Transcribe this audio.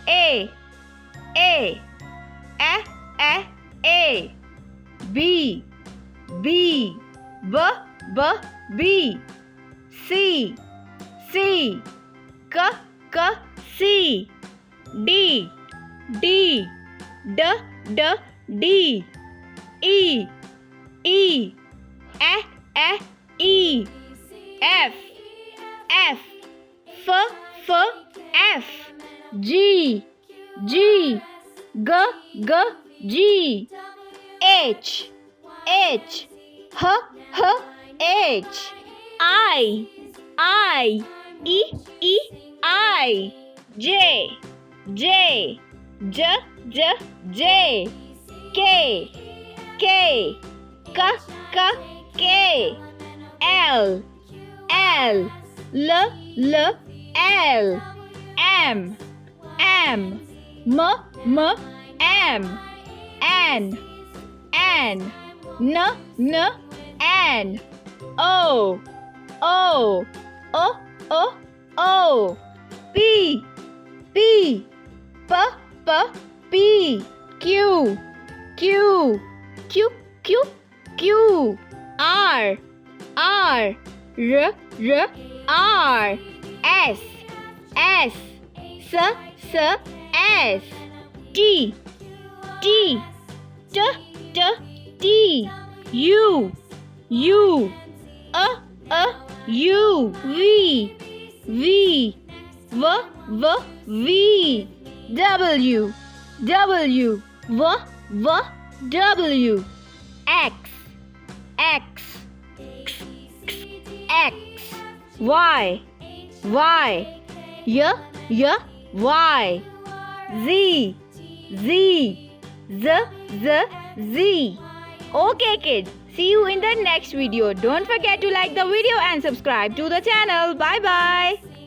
A, A, A, B, B, B, B, C, C, K, C, D, D, D, E, E, F, F, G, G, G, H, H, I, J, K, L, M, N, O, P, Q, R, S, T, U, V, W, X, Y, Y, Z. Okay kids, see you in the next video. Don't forget to like the video and subscribe to the channel. Bye bye.